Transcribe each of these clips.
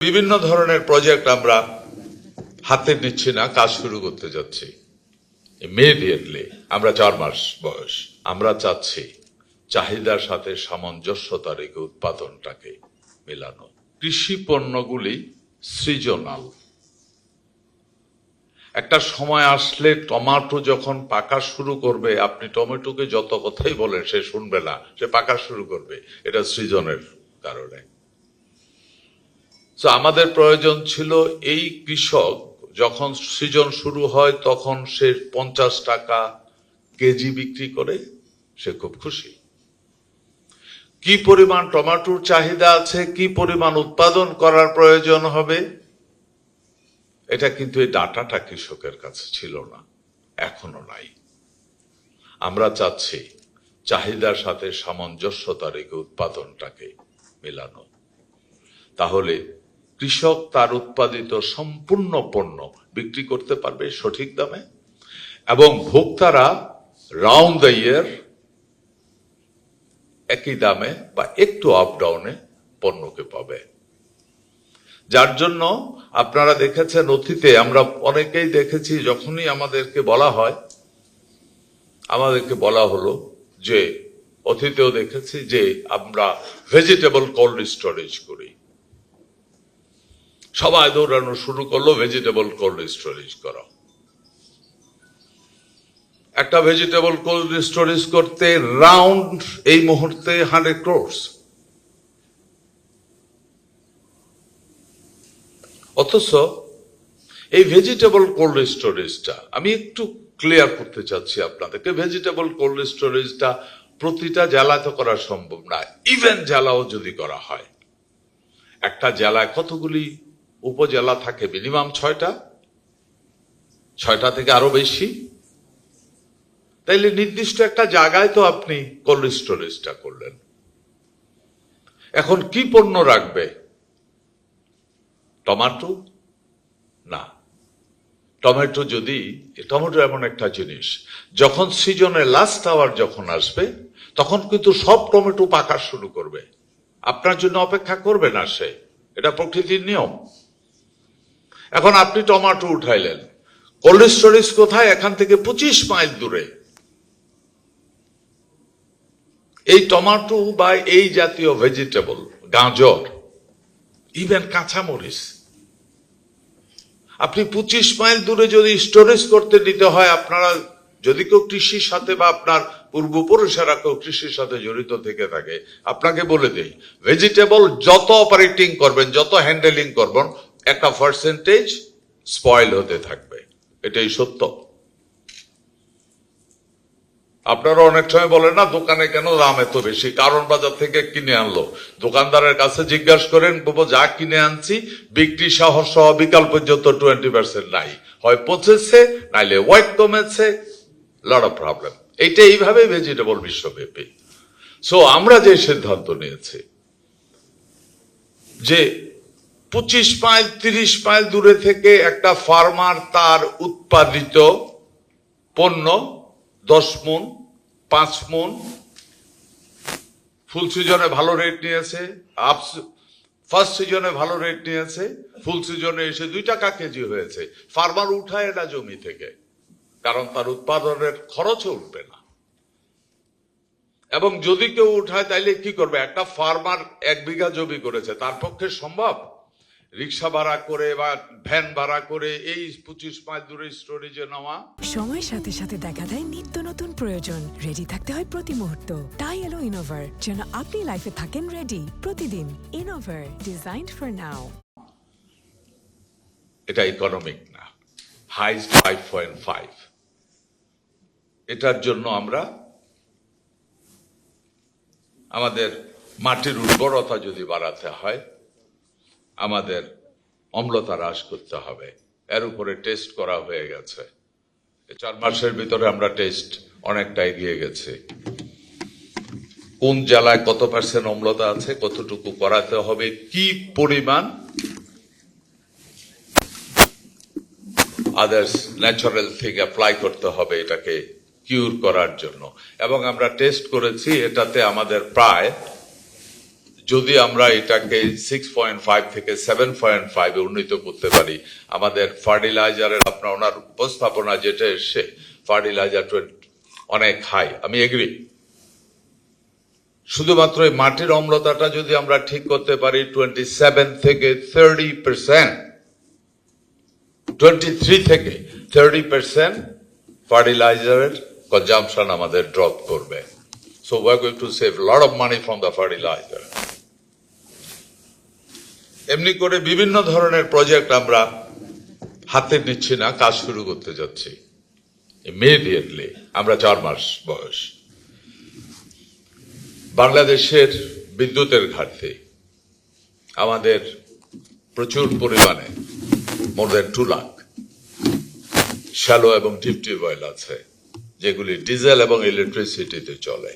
বিভিন্ন ধরনের প্রজেক্ট আমরা হাতে নিচ্ছি না, কাজ শুরু করতে যাচ্ছি ইমিডিয়েটলি। আমরা 4 মাস বয়স, আমরা চাচ্ছি চাহিদার সাথে সামঞ্জস্যতা রেখে উৎপাদনটাকে মেলানো। কৃষি পণ্যগুলি সৃজনাল। একটা সময় আসলে টমেটো যখন পাকা শুরু করবে, আপনি টমেটোকে যত কথাই বলেন সে শুনবে না, সে পাকা শুরু করবে। এটা সৃজনের কারণে। তো আমাদের প্রয়োজন ছিল এই কৃষক যখন সৃজন শুরু হয় তখন সে 50 টাকা কেজি বিক্রি করে, সে খুব খুশি। কি পরিমাণ টমেটোর চাহিদা আছে, কি পরিমাণ উৎপাদন করার প্রয়োজন হবে, এটা কিন্তু এই ডাটাটা কৃষকের কাছে ছিল না, এখনো নাই। আমরা চাচ্ছি চাহিদার সাথে সামঞ্জস্যতা রেখে উৎপাদনটাকে মেলানো। তাহলে কৃষক তার উৎপাদিত সম্পূর্ণ পণ্য বিক্রি করতে পারবে সঠিক দামে, এবং ভোক্তারা রাউন্ড দ্য ইয়ার একই দামে বা একটু আপ ডাউনে পণ্যকে পাবে। যার জন্য আপনারা দেখেছেন অতীতে, আমরা অনেকেই দেখেছি, যখনই আমাদেরকে বলা হলো যে, অতীতেও দেখেছি যে আমরা ভেজিটেবল কোল্ড স্টোরেজ করি, সবাই দৌড়ানো শুরু করলো ভেজিটেবল কোল্ড স্টোরেজ করা। একটা ভেজিটেবল কোল্ড স্টোরেজ করতে রাউন্ড এই মুহূর্তে 100 crores। অথচ এই ভেজিটেবল কোল্ড স্টোরেজটা আমি একটু ক্লিয়ার করতে চাচ্ছি আপনাদেরকে। ভেজিটেবল কোল্ড স্টোরেজটা প্রতিটা জেলাতে করা সম্ভব না, ইভেন জেলাও যদি করা হয়। একটা জেলায় কতগুলি উপজেলা থাকে? মিনিমাম 6টা থেকে আরো বেশি। তাইলে নির্দিষ্ট একটা জায়গায় তো আপনি কোল্ড স্টোরেজটা করলেন। এখন কি পণ্য রাখবে? টমেটো না। টমেটো এমন একটা জিনিস, যখন সিজনে লাস্ট আওয়ার যখন আসবে, তখন কিন্তু সব টমেটো পাকা শুরু করবে, আপনার জন্য অপেক্ষা করবে না সে। এটা প্রকৃতির নিয়ম। এখন আপনি টমেটো উঠাইলেন, কোল্ড স্টোরেজ কোথায়? এখান থেকে 25 মাইল দূরে। এই টমেটো বা এই জাতীয় ভেজিটেবল, গাজর, ইভেন কাঁচামরিচ, আপনি 25 মাইল দূরে যদি স্টোরেজ করতে দিতে হয়, আপনারা যদি কেউ কৃষির সাথে বা আপনার পূর্বপুরুষেরা কেউ কৃষির সাথে জড়িত থেকে থাকে, আপনাকে বলে দেই, ভেজিটেবল যত অপারেটিং করবেন, যত হ্যান্ডেলিং করবেন, একটা পার্সেন্টেজ স্পয়েল হতে থাকবে। এটাই সত্য। আপনারা অনেক সময় বলেন না, দোকানে কেন দাম এত বেশি? কারণ বাজার থেকে কিনে আনলো। দোকানদারের কাছে জিজ্ঞাসা করেন, যা কিনে আনছি বিক্রি সহ বিকাল পর্যন্ত 20% নাই, হয় পচেছে, নাইলে ওয়েট কমেছে, লট অফ প্রবলেম। এইভাবে ভেজিটেবল বিশ্বব্যাপী। সো আমরা যে সিদ্ধান্ত নিয়েছি যে 25 মাইল 30 মাইল দূরে থেকে একটা ফার্মার তার উৎপাদিত পণ্য 10 মণ 5 মণ, ফুল সিজনে ভালো রেট নিয়েছে, ফার্স্ট সিজনে ভালো রেট নিয়েছে, ফুল সিজনে এসে 2 টাকা কেজি হয়েছে, ফার্মার উঠায় এটা জমি থেকে, কারণ তার উৎপাদনের খরচও উঠবে না। এবং যদি কেউ উঠায় তাইলে কি করবে? একটা ফার্মার 1 বিঘা জমি করেছে, তার পক্ষে সম্ভব রিক্সা ভাড়া করে বা ভ্যান ভাড়া করে এই 25 মাইল দূরে স্টোরেজে নেওয়া? সময়ের সাথে সাথে দেখা দেয় নিত্য নতুন প্রয়োজন। রেডি থাকতে হয় প্রতি মুহূর্ত। তাই এলো ইনোভার, যেন আপনি লাইফে থাকেন রেডি প্রতিদিন। Innova, designed for now. এটা ইকোনমিক না। হাইস্ট 5.5। এটার জন্য আমরা আমাদের মাটির উর্বরতা যদি বাড়াতে হয়, আমাদের অম্লতা হ্রাস করতে হবে। এর উপরে টেস্ট করা হয়ে গেছে। 4 মাসের ভিতরে আমরা টেস্ট অনেকটা এগিয়ে গেছে। কোন জেলায় কত % অম্লতা আছে, কতটুকু করাতে হবে, কি পরিমাণ আদার্স ন্যাচারাল থেকে অ্যাপ্লাই করতে হবে এটাকে কিউর করার জন্য। এবং আমরা টেস্ট করেছি, এটাতে আমাদের প্রায় যদি আমরা এটাকে 6.5 থেকে 7.5 এ উন্নীত করতে পারি, আমাদের ফার্টিলাইজারের আপনার ওনার উপস্থাপনা যেটা এসে ফার্টিলাইজার অনেক হাই, আমি এগ্রি। শুধুমাত্র এই মাটির অম্লতাটা যদি আমরা ঠিক করতে পারি 27 থেকে 30%, 23 থেকে 30% ফার্টিলাইজারের কনজাম্পশন আমাদের ড্রপ করবে। So we're going to save a lot of money from the fertilizer. এমনি করে বিভিন্ন ধরনের প্রজেক্ট আমরা হাতে নিচ্ছি না, কাজ শুরু করতে যাচ্ছি ইমিডিয়েটলি। আমরা 4 মাস বয়স। বাংলাদেশের বিদ্যুতের ঘাটতি, আমাদের প্রচুর পরিমাণে মোর দেন 2 লাখ শ্যালো এবং ডিপ টিউবওয়েল আছে, যেগুলি ডিজেল এবং ইলেকট্রিসিটিতে চলে।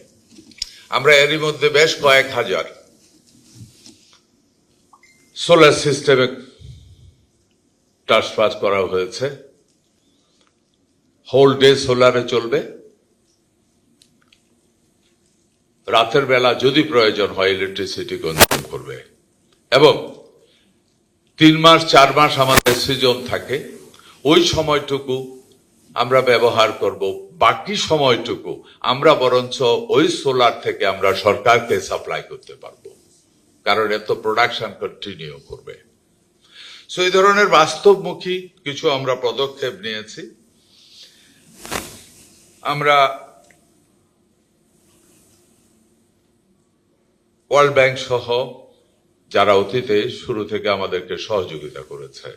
আমরা এরই মধ্যে বেশ কয়েক হাজার সোলার সিস্টেমে ট্রান্সফার করা হয়েছে। হোল ডে সোলারে চলবে, রাতের বেলা যদি প্রয়োজন হয় ইলেকট্রিসিটি কনজিউম করবে, এবং 3 মাস 4 মাস আমাদের সিজন থাকে, ওই সময়টুকু আমরা ব্যবহার করব। বাকি সময়টুকু আমরা বরঞ্চ ওই সোলার থেকে আমরা সরকারকে সাপ্লাই করতে পারবো, কারণ এত প্রোডাকশন কন্টিনিউ করবে। সো এই ধরনের বাস্তবমুখী কিছু আমরা পদক্ষেপ নিয়েছি। আমরা ওয়ার্ল্ড ব্যাংক সহ যারা অতীতে শুরু থেকে আমাদেরকে সহযোগিতা করেছে,